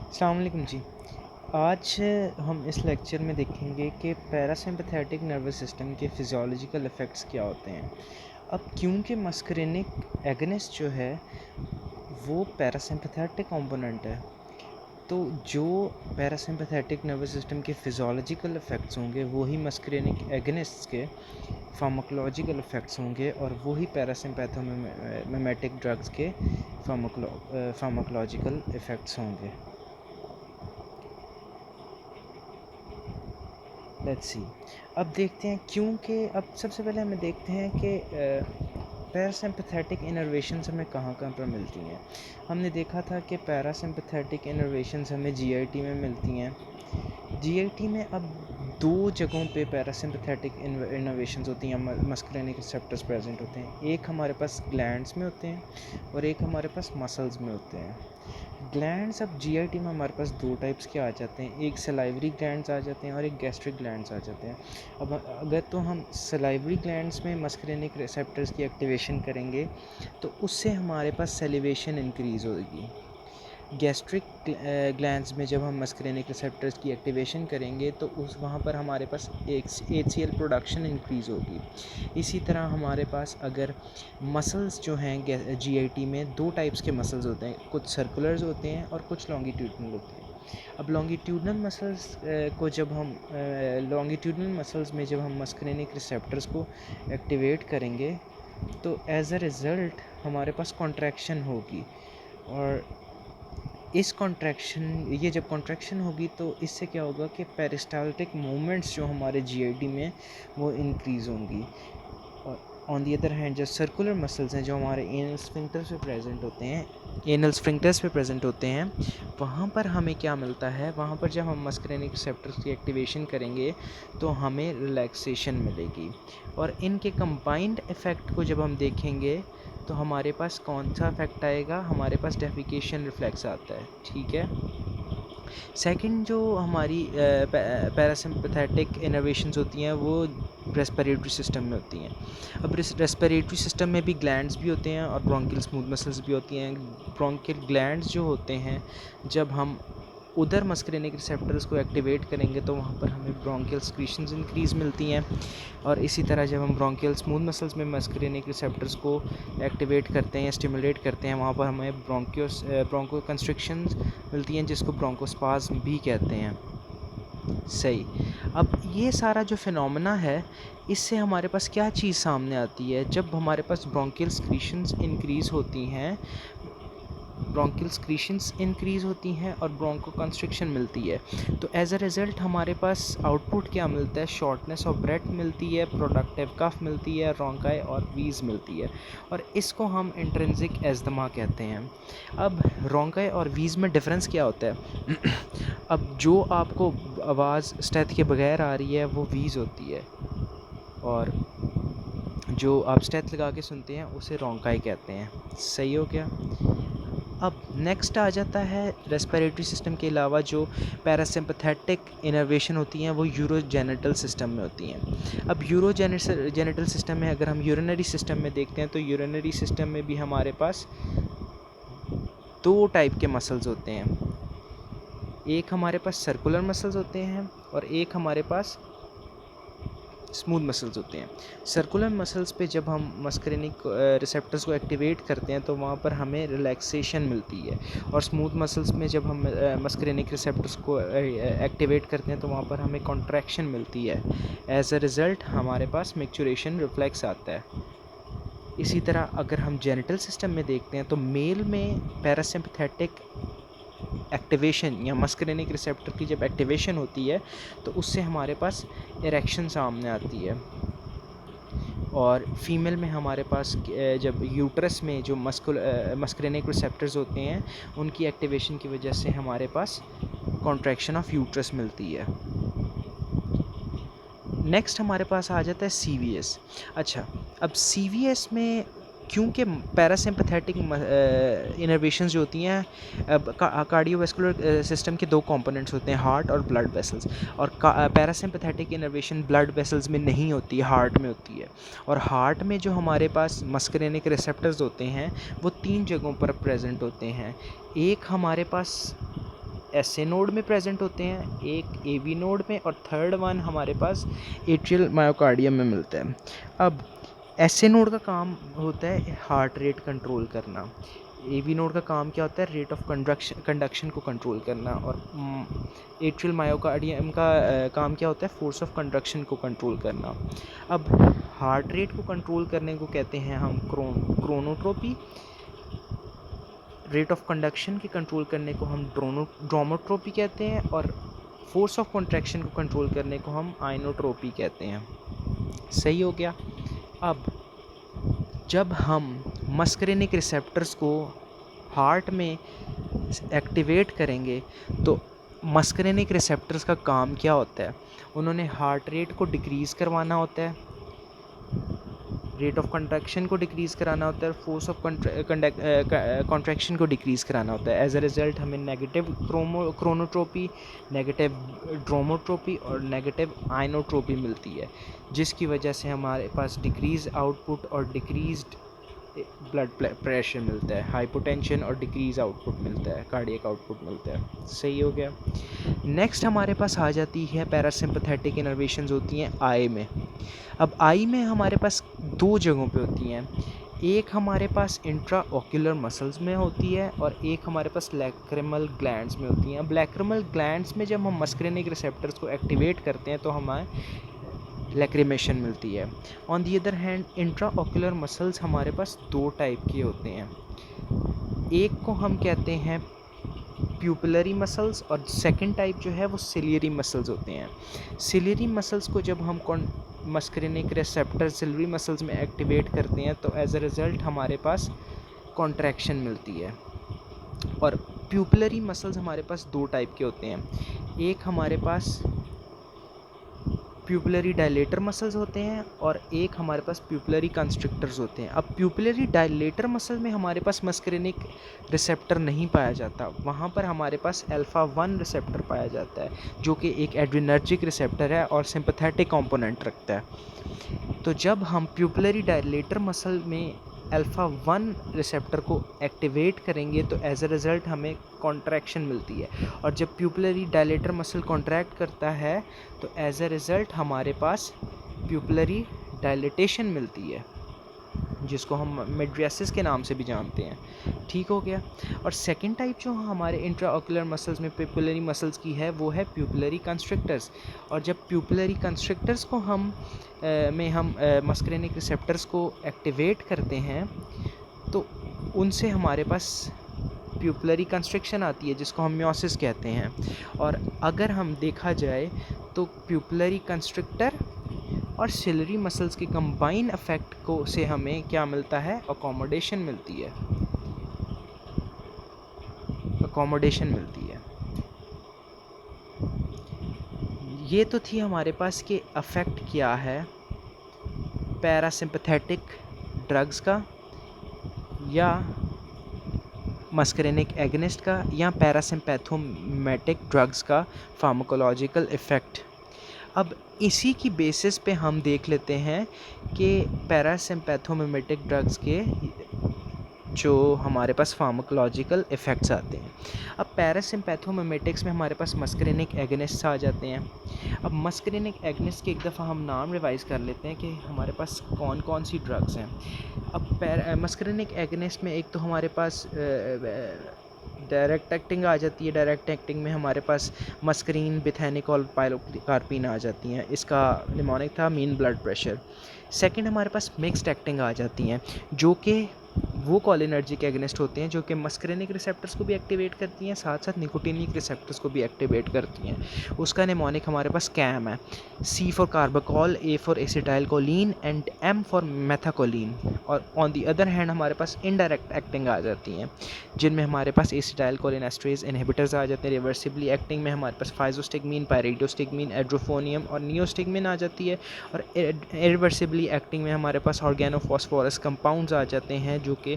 अस्सलाम वालेकुम जी। आज हम इस लेक्चर में देखेंगे कि पैरासिम्पथेटिक नर्वस सिस्टम के फिजियोलॉजिकल इफ़ेक्ट्स क्या होते हैं। अब क्योंकि मस्करेनिक एगनिस्ट जो है वो पैरासिम्पथेटिक कंपोनेंट है, तो जो पैरासिम्पथेटिक नर्वस सिस्टम के फिजियोलॉजिकल इफ़ेक्ट्स होंगे वही मस्करेनिक एगनिस्ट्स के फार्माकोलॉजिकल इफ़ेक्ट्स होंगे और वही पैरासिम्पैथोमिमेटिक ड्रग्स के फार्माकोलॉजिकल इफ़ेक्ट्स होंगे। Let's see. अब देखते हैं क्योंकि अब सबसे पहले हमें देखते हैं कि पैरासिम्पथेटिक इनर्वेशंस हमें कहाँ कहाँ पर मिलती हैं। हमने देखा था कि पैरासिम्पथेटिक इनर्वेशंस हमें जीआईटी में मिलती हैं। जीआईटी में अब दो जगहों पे पैरासिम्पथेटिक इनर्वेशंस होती हैं, मस्कुलिनिक रिसेप्टर्स प्रेजेंट होते हैं। एक हमारे पास ग्लैंड्स में होते हैं और एक हमारे पास मसल्स में होते हैं। ग्लैंड्स अब जीआईटी में हमारे पास दो टाइप्स के आ जाते हैं, एक सलाइवरी ग्लैंड्स आ जाते हैं और एक गैस्ट्रिक ग्लैंड्स आ जाते हैं। अब अगर तो हम सलाइवरी ग्लैंड्स में मस्कुलिनिक रिसेप्टर्स की एक्टिवेशन करेंगे तो उससे हमारे पास सेलिवेशन इंक्रीज़ होगी। गैस्ट्रिक ग्लैंड्स में जब हम मस्कुलिनिक रिसेप्टर्स की एक्टिवेशन करेंगे तो उस वहाँ पर हमारे पास एक HCl प्रोडक्शन इंक्रीज़ होगी। इसी तरह हमारे पास अगर मसल्स जो हैं जीआईटी में दो टाइप्स के मसल्स होते हैं, कुछ सर्कुलर्स होते हैं और कुछ लॉन्गिट्यूडनल होते हैं। अब लॉन्गिट्यूडनल मसल्स को जब हम लॉन्गिट्यूडनल मसल्स में जब हम मस्कुलिनिक रिसेप्टर्स को एक्टिवेट करेंगे तो एज अ रिज़ल्ट हमारे पास कॉन्ट्रैक्शन होगी और इस कॉन्ट्रैक्शन ये जब कॉन्ट्रैक्शन होगी तो इससे क्या होगा कि पेरिस्टाल्टिक मूवमेंट्स जो हमारे जीआईटी में वो इंक्रीज़ होंगी। और ऑन दी अदर हैंड जो सर्कुलर मसल्स हैं जो हमारे एनल स्फिंक्टर्स पे प्रेजेंट होते हैं वहाँ पर हमें क्या मिलता है, वहाँ पर जब हम मस्कुलिनिक रिसेप्टर्स की एक्टिवेशन करेंगे तो हमें रिलैक्सेशन मिलेगी। और इनके कंबाइंड इफ़ेक्ट को जब हम देखेंगे तो हमारे पास कौन सा इफेक्ट आएगा, हमारे पास डेफिकेशन रिफ्लेक्स आता है। ठीक है। सेकंड जो हमारी पैरासिम्पथेटिक इनर्वेशंस होती हैं वो रेस्पिरेटरी सिस्टम में होती हैं। अब रेस्पिरेटरी सिस्टम में भी ग्लैंड्स भी होते हैं और ब्रोंकियल स्मूथ मसल्स भी होती हैं। ब्रोंकियल ग्लैंड्स जो होते हैं जब हम उधर मस्कुलिनिक रिसेप्टर्स को एक्टिवेट करेंगे तो वहाँ पर हमें ब्रोंकियल सिक्रीशंस इंक्रीज़ मिलती हैं। और इसी तरह जब हम ब्रोंकियल स्मूथ मसल्स में मस्कुलिनिक रिसेप्टर्स को एक्टिवेट करते हैं, स्टिमुलेट करते हैं, वहाँ पर हमें ब्रोंको कंस्ट्रिक्शंस मिलती हैं जिसको ब्रोंकोस्पाज्म भी कहते हैं। सही। अब ये सारा जो फिनोमेना है इससे हमारे पास क्या चीज़ सामने आती है, जब हमारे पास ब्रोंकियल सिक्रीशंस इंक्रीज़ होती हैं, ब्रोंकियल सिक्रीशंस इंक्रीज़ होती हैं और ब्रोंको कंस्ट्रिक्शन मिलती है तो एज अ रिज़ल्ट हमारे पास आउटपुट क्या मिलता है, शॉर्टनेस ऑफ ब्रेथ मिलती है, प्रोडक्टिव कफ मिलती है, रोंकाई और वीज़ मिलती है और इसको हम इंट्रिंसिक एस्थमा कहते हैं। अब रोंकाई और वीज़ में डिफरेंस क्या होता है अब जो आपको आवाज़ स्टेथ के बगैर आ रही है वो वीज़ होती है और जो आप स्टेथ लगा के सुनते हैं उसे रोंकाई कहते हैं। सही हो गया। अब नेक्स्ट आ जाता है रेस्पिरेटरी सिस्टम के अलावा जो पैरासिम्पथेटिक इनर्वेशन होती हैं वो यूरोजेनिटल सिस्टम में होती हैं। अब यूरोजेनिटल सिस्टम में अगर हम यूरिनरी सिस्टम में देखते हैं तो यूरिनरी सिस्टम में भी हमारे पास दो टाइप के मसल्स होते हैं, एक हमारे पास सर्कुलर मसल्स होते हैं और एक हमारे पास स्मूथ मसल्स होते हैं। सर्कुलर मसल्स पे जब हम मस्कुलिनिक रिसेप्टर्स को एक्टिवेट करते हैं तो वहाँ पर हमें रिलैक्सेशन मिलती है और स्मूथ मसल्स में जब हम मस्कुलिनिक रिसेप्टर्स को एक्टिवेट करते हैं तो वहाँ पर हमें कॉन्ट्रैक्शन मिलती है। एज अ रिज़ल्ट हमारे पास मैच्योरेशन रिफ्लेक्स आता है। इसी तरह अगर हम जेनिटल सिस्टम में देखते हैं तो मेल में पैरासिम्पथेटिक एक्टिवेशन या मस्कुलिनिक रिसेप्टर की जब एक्टिवेशन होती है तो उससे हमारे पास इरेक्शन सामने आती है और फीमेल में हमारे पास जब यूट्रस में जो मस्कुलिनिक रिसेप्टर्स होते हैं उनकी एक्टिवेशन की वजह से हमारे पास कॉन्ट्रैक्शन ऑफ यूट्रस मिलती है। नेक्स्ट हमारे पास आ जाता है CVS। अच्छा, अब CVS में क्योंकि पैरासिम्पथेटिक इनर्वेशंस जो होती हैं, अब कार्डियोवैस्कुलर सिस्टम के दो कंपोनेंट्स होते हैं, हार्ट और ब्लड वेसल्स, और पैरासिम्पथेटिक इनर्वेशन ब्लड वेसल्स में नहीं होती है, हार्ट में होती है। और हार्ट में जो हमारे पास मस्कुलिनिक रिसेप्टर्स होते हैं वो तीन जगहों पर प्रेजेंट होते हैं। एक हमारे पास SA नोड में प्रेजेंट होते हैं, एक AV नोड में, और थर्ड वन हमारे पास एट्रियल मायोकार्डियम में मिलता है। अब SA नोड का काम होता है हार्ट रेट कंट्रोल करना, AV नोड का काम क्या होता है, रेट ऑफ कंडक्शन को कंट्रोल करना, और एट्रियल मायोकार्डियम का काम क्या होता है, फोर्स ऑफ कंडक्शन को कंट्रोल करना। अब हार्ट रेट को कंट्रोल करने को कहते हैं हम क्रोनोट्रोपी, रेट ऑफ कंडक्शन की कंट्रोल करने को हम ड्रोमोट्रोपी कहते हैं, और फोर्स ऑफ कॉन्ट्रैक्शन को कंट्रोल करने को हम आइनोट्रोपी कहते हैं। सही हो गया। अब जब हम मस्करेनिक रिसेप्टर्स को हार्ट में एक्टिवेट करेंगे तो मस्करेनिक रिसेप्टर्स का काम क्या होता है, उन्होंने हार्ट रेट को डिक्रीज़ करवाना होता है, रेट ऑफ कंट्रैक्शन को डिक्रीज़ कराना होता है, फोर्स ऑफ कॉन्ट्रैक्शन को डिक्रीज़ कराना होता है। एज अ रिज़ल्ट हमें नेगेटिव क्रोनोट्रोपी, नेगेटिव ड्रोमोट्रोपी और नेगेटिव आइनोट्रोपी मिलती है, जिसकी वजह से हमारे पास डिक्रीज़ आउटपुट और डिक्रीज़ड ब्लड प्रेशर मिलता है, हाइपोटेंशन और डिक्रीज़ आउटपुट मिलता है, कार्डियक आउटपुट मिलता है। सही हो गया। नेक्स्ट हमारे पास आ जाती है पैरासिम्पथेटिक इनर्वेशंस होती हैं आई में। अब आई में हमारे पास दो जगहों पे होती हैं, एक हमारे पास इंट्रा ऑक्यूलर मसल्स में होती है और एक हमारे पास लैक्रिमल ग्लैंड्स में होती हैं। अब लैक्रिमल ग्लैंड्स में जब हम मस्करेनिक रिसेप्टर्स को एक्टिवेट करते हैं तो हमें लैक्रिमेशन मिलती है। On the other hand intra ocular muscles हमारे पास दो टाइप के होते हैं, एक को हम कहते हैं प्यूपिलरी मसल्स और सेकंड टाइप जो है वो सिलियरी मसल्स होते हैं। सिलियरी मसल्स को जब हम मस्करेनिक रिसेप्टर सिलियरी मसल्स में एक्टिवेट करते हैं तो एज अ रिज़ल्ट हमारे पास कॉन्ट्रैक्शन मिलती है। और प्यूपिलरी मसल्स हमारे पास दो टाइप के होते हैं, एक हमारे पास प्यूपिलरी डायलेटर मसल्स होते हैं और एक हमारे पास प्यूपिलरी कंस्ट्रिक्टर्स होते हैं। अब प्यूपिलरी डायलेटर मसल में हमारे पास मस्करेनिक रिसेप्टर नहीं पाया जाता, वहाँ पर हमारे पास अल्फ़ा 1 रिसेप्टर पाया जाता है जो कि एक एड्रिनर्जिक रिसेप्टर है और सिंपैथेटिक कंपोनेंट रखता है। तो जब हम प्यूपिलरी डायलेटर मसल में अल्फ़ा 1 रिसेप्टर को एक्टिवेट करेंगे तो एज अ रिज़ल्ट हमें कॉन्ट्रैक्शन मिलती है, और जब प्यूपिलरी डायलेटर मसल कॉन्ट्रैक्ट करता है तो एज अ रिज़ल्ट हमारे पास प्यूपिलरी डायलेटेशन मिलती है, जिसको हम मेड्रियासिस के नाम से भी जानते हैं। ठीक हो गया। और सेकंड टाइप जो हमारे इंट्राऑक्यूलर मसल्स में प्यूपिलरी मसल्स की है वो है प्यूपिलरी कंस्ट्रिक्टर्स, और जब प्यूपिलरी कंस्ट्रिक्टर्स को हम मस्करेनिक रिसेप्टर्स को एक्टिवेट करते हैं तो उनसे हमारे पास प्यूपिलरी कंस्ट्रिक्शन आती है जिसको हम म्योसिस कहते हैं। और अगर हम देखा जाए तो प्यूपिलरी कंस्ट्रिक्टर और सिलियरी मसल्स के कंबाइन इफेक्ट को से हमें क्या मिलता है, अकोमोडेशन मिलती है, अकोमोडेशन मिलती है। ये तो थी हमारे पास कि अफेक्ट क्या है पैरासिम्पथेटिक ड्रग्स का या मस्करेनिक एगनिस्ट का या पैरासिम्पैथोमेटिक ड्रग्स का फार्माकोलॉजिकल इफ़ेक्ट। अब इसी की बेसिस पे हम देख लेते हैं कि पैरासिम्पैथोमेटिक ड्रग्स के जो हमारे पास फार्माकोलॉजिकल इफ़ेक्ट्स आते हैं। अब पैरासिम्पैथोमेटिक्स में हमारे पास मस्करेनिक एगनिस्ट्स आ जाते हैं। अब मस्करेनिक एगनिस्ट के एक दफ़ा हम नाम रिवाइज़ कर लेते हैं कि हमारे पास कौन कौन सी ड्रग्स हैं। अब मस्करेनिक एगनिस्ट में एक तो हमारे पास डायरेक्ट एक्टिंग आ जाती है। डायरेक्ट एक्टिंग में हमारे पास मस्करीन, बिथेनिक और पाइलोकार्पिन आ जाती हैं। इसका निमोनिक था मीन ब्लड प्रेशर। सेकंड हमारे पास मिक्स्ड एक्टिंग आ जाती हैं जो कि वो कॉलिनर्जिक एगनिस्ट होते हैं जो कि मस्करेनिक रिसेप्टर्स को भी एक्टिवेट करती हैं, साथ साथ निकोटिनिक रिसेप्टर्स को भी एक्टिवेट करती हैं। उसका निमोनिक हमारे पास कैम है, C for carbachol, A for acetylcholine and M for methacholine. और ऑन दी अदर हैंड हमारे पास इनडायरेक्ट एक्टिंग आ जाती हैं जिनमें हमारे पास एसिटाइलकोलिनेस्ट्रेज इनहिबिटर्स आ जाते हैं। रिवर्सिबली एक्टिंग में हमारे पास फाइजोस्टिगमीन, पायरिडोस्टिगमीन, एड्रोफोनियम और नियोस्टिगमीन आ जाती है। और इरिवर्सिबली एक्टिंग में हमारे पास ऑर्गेनोफॉस्फोरस कंपाउंड्स आ जाते हैं जो कि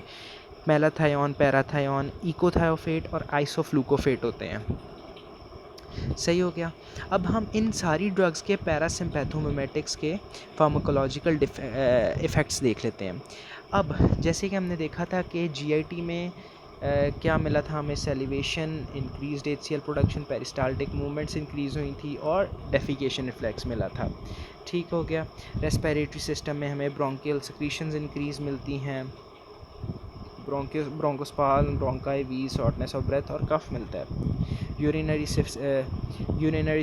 मेलाथायोन, पैराथायोन, इकोथायोफेट और आइसोफ्लूकोफेट होते हैं। सही हो गया। अब हम इन सारी ड्रग्स के पैरासिम्पैथोमेटिक्स के फार्माकोलॉजिकल इफ़ेक्ट्स देख लेते हैं। अब जैसे कि हमने देखा था कि GIT में क्या मिला था हमें, salivation, increased HCl production, peristaltic movements increase हुई थी और डेफिकेशन रिफ्लेक्स मिला था। ठीक हो गया। रेस्पिरेटरी सिस्टम में हमें ब्रोंकियल सिक्रीशंस इंक्रीज़ मिलती हैं, bronchospasm, bronchi, wheeze, shortness of breath और कफ मिलता है। यूरिनरी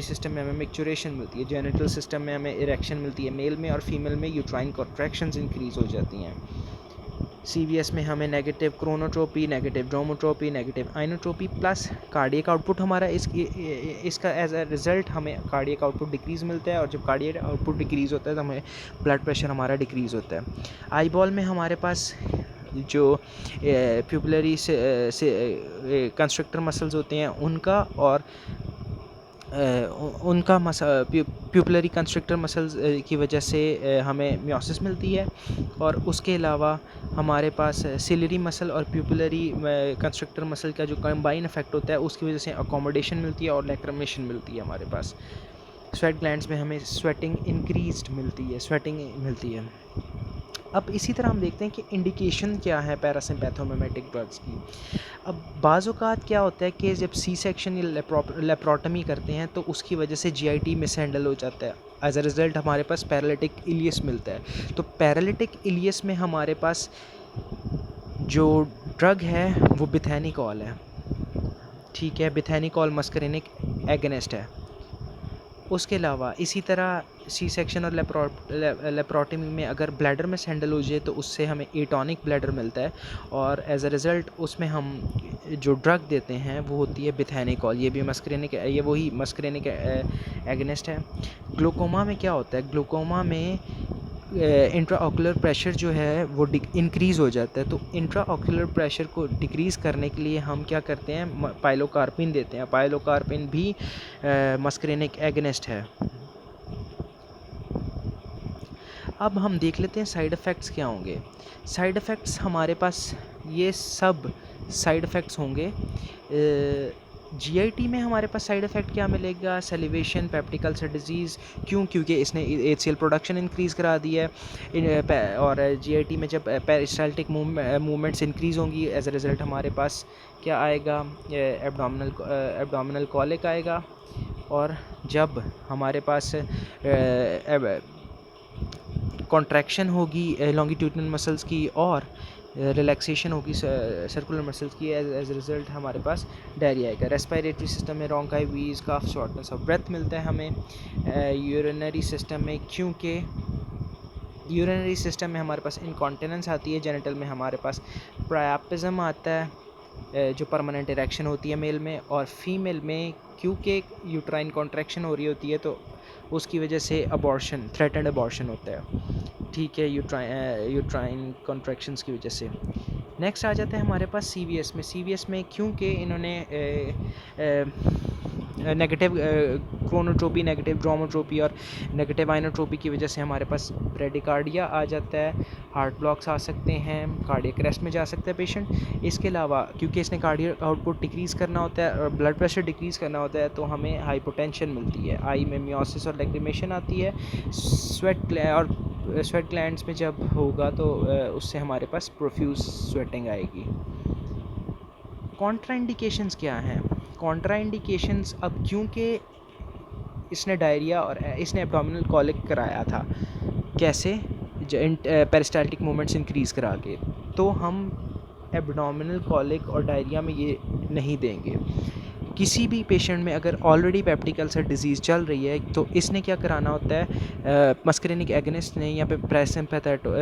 सिस्टम में हमें मिक्चुरेशन मिलती है। जेनिटल सिस्टम में हमें इरेक्शन मिलती है मेल में, और फीमेल में यूट्राइन कॉन्ट्रैक्शंस इंक्रीज़ हो जाती हैं। CVS में हमें negative chronotropy, negative dromotropy, negative inotropy plus cardiac output हमारा इसका एज अ रिज़ल्ट हमें कार्डियक आउटपुट डिक्रीज़ मिलता है, और जब कार्डियक आउटपुट डिक्रीज़ होता है तो हमें ब्लड प्रेशर हमारा डिक्रीज़ होता है। आई बॉल में हमारे पास जो प्यूपिलरी से कंस्ट्रक्टर मसल्स होते हैं उनका, और उनका प्यूपिलरी कंस्ट्रक्टर मसल्स की वजह से हमें मियोसिस मिलती है, और उसके अलावा हमारे पास सिलरी मसल और प्यूपिलरी कंस्ट्रक्टर मसल का जो कंबाइन इफेक्ट होता है उसकी वजह से अकोमोडेशन मिलती है और लैक्रिमेशन मिलती है हमारे पास। स्वेट ग्लैंड्स में हमें स्वेटिंग इंक्रीज्ड मिलती है, स्वेटिंग मिलती है। अब इसी तरह हम देखते हैं कि इंडिकेशन क्या है पैरासिम्पैथोमिमेटिक ड्रग्स की। अब बाज़-औक़ात क्या होता है कि जब सी सेक्शन या लेप्रोटमी करते हैं तो उसकी वजह से GIT मिसहैंडल हो जाता है। एज अ रिज़ल्ट हमारे पास पैरालिटिक इलियस मिलता है। तो पैरालिटिक इलियस में हमारे पास जो ड्रग है वो बिथैनिकॉल है। ठीक है, बिथैनिकॉल मस्करिनिक एगनिस्ट है। उसके अलावा इसी तरह सी सेक्शन और लेप्रोटमी में अगर ब्लैडर में हैंडल हो जाए तो उससे हमें एटॉनिक ब्लैडर मिलता है, और एज अ रिज़ल्ट उसमें हम जो ड्रग देते हैं वो होती है बिथैनिकॉल। ये भी मस्करिनिक, ये वही मस्करिनिक एगनिस्ट है। ग्लूकोमा में क्या होता है, ग्लूकोमा में इंट्राऑक्यूलर प्रेशर जो है वो इंक्रीज़ हो जाता है। तो इंट्राऑक्यूलर प्रेशर को डिक्रीज़ करने के लिए हम क्या करते हैं, पाइलोकार्पिन देते हैं। पाइलोकार्पिन भी मस्करिनिक एगनिस्ट है। अब हम देख लेते हैं साइड इफ़ेक्ट्स क्या होंगे। साइड इफ़ेक्ट्स हमारे पास ये सब साइड इफ़ेक्ट्स होंगे। GIT में हमारे पास साइड इफ़ेक्ट क्या मिलेगा, सेलिवेशन, पेप्टिक अल्सर डिजीज़। क्यों? क्योंकि इसने HCl प्रोडक्शन इंक्रीज़ करा दी है। और GIT में जब पेरिस्टाल्टिक मूवमेंट्स इंक्रीज़ होंगी, एज अ रिज़ल्ट हमारे पास क्या आएगा, एब्डोमिनल कॉलिक आएगा। और जब हमारे पास कॉन्ट्रैक्शन होगी लॉन्गिट्यूडिनल मसल्स की और रिलैक्सेशन होगी सर्कुलर मसल्स की, एज रिज़ल्ट हमारे पास डायरिया आएगा। रेस्पिरेटरी सिस्टम में bronchi, wheeze, cough, shortness of breath मिलता है हमें। यूरिनरी सिस्टम में, क्योंकि यूरिनरी सिस्टम में हमारे पास इनकॉन्टिनेंस आती है। जेनिटल में हमारे पास प्रायापिज्म आता है जो परमानेंट इरेक्शन होती है मेल में, और फीमेल में क्योंकि यूट्राइन कॉन्ट्रैक्शन हो रही होती है तो उसकी वजह से अबॉर्शन, थ्रेटेंड अबॉर्शन होता है। ठीक है, यूट्राइन कॉन्ट्रैक्शंस की वजह से। नेक्स्ट आ जाता है हमारे पास CVS में। CVS में क्योंकि इन्होंने नेगेटिव क्रोनोट्रोपी, नेगेटिव ड्रोमोट्रोपी और नेगेटिव आइनोट्रोपी की वजह से हमारे पास ब्रेडिकार्डिया आ जाता है, हार्ट ब्लॉक्स आ सकते हैं, कार्डियक अरेस्ट में जा सकता है पेशेंट। इसके अलावा क्योंकि इसने कार्डियक आउटपुट डिक्रीज़ करना होता है और ब्लड प्रेशर डिक्रीज़ करना होता है तो हमें हाइपोटेंशन मिलती है। आई में मियोसिस और लैक्रिमेशन आती है। स्वेट ग्लैंड्स में जब होगा तो उससे हमारे पास प्रोफ्यूज स्वेटिंग आएगी। कॉन्ट्राइंडिकेशंस क्या हैं? कॉन्ट्राइंडिकेशंस, अब क्योंकि इसने डायरिया और इसने एब्डोमिनल कॉलिक कराया था, कैसे, पेरिस्टाल्टिक मूवमेंट्स इंक्रीज़ करा के, तो हम एब्डोमिनल कॉलिक और डायरिया में ये नहीं देंगे। किसी भी पेशेंट में अगर ऑलरेडी पेप्टिक अल्सर डिजीज़ चल रही है तो इसने क्या कराना होता है, मस्करिनिक एगनिस्ट ने या फिर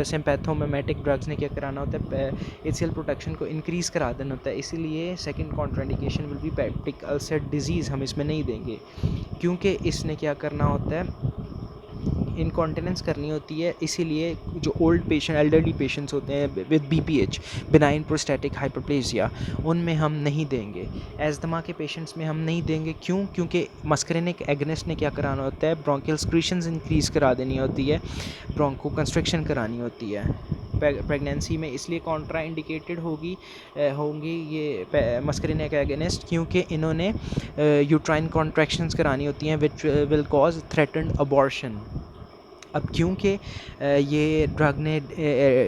सिम्पैथोमिमेटिक ड्रग्स ने क्या कराना होता है, HCl प्रोडक्शन को इंक्रीज़ करा देना होता है। इसीलिए second contraindication will be peptic ulcer disease, हम इसमें नहीं देंगे क्योंकि इसने क्या करना होता है, इनकॉन्टिनेंस करनी होती है। इसीलिए जो ओल्ड पेशेंट, एल्डरली पेशेंट्स होते हैं with BPH, benign prostatic hyperplasia, उनमें हम नहीं देंगे। एस्थमा के पेशेंट्स में हम नहीं देंगे। क्यों? क्योंकि मस्करिनिक एगनिस्ट ने क्या कराना होता है, ब्रोंकियल सिक्रीशंस इंक्रीज़ करा देनी होती है, ब्रोंको कंस्ट्रिक्शन करानी होती है प्रेगनेंसी में। इसलिए कॉन्ट्रा इंडिकेटेड होंगी ये मस्करिनिक एगनिस्ट, क्योंकि इन्होंने यूट्राइन कॉन्ट्रैक्शंस करानी होती हैं which will cause threatened abortion. अब क्योंकि ये ड्रग ने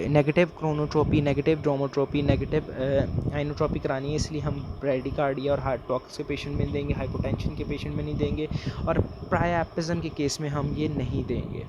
negative chronotropy, negative dromotropy, negative आइनोट्रोपी करानी है, इसलिए हम ब्रेडिकार्डिया और हार्ट टॉक्स के पेशेंट में देंगे, हाइपोटेंशन के पेशेंट में नहीं देंगे, और प्रायापिज्म के केस में हम ये नहीं देंगे।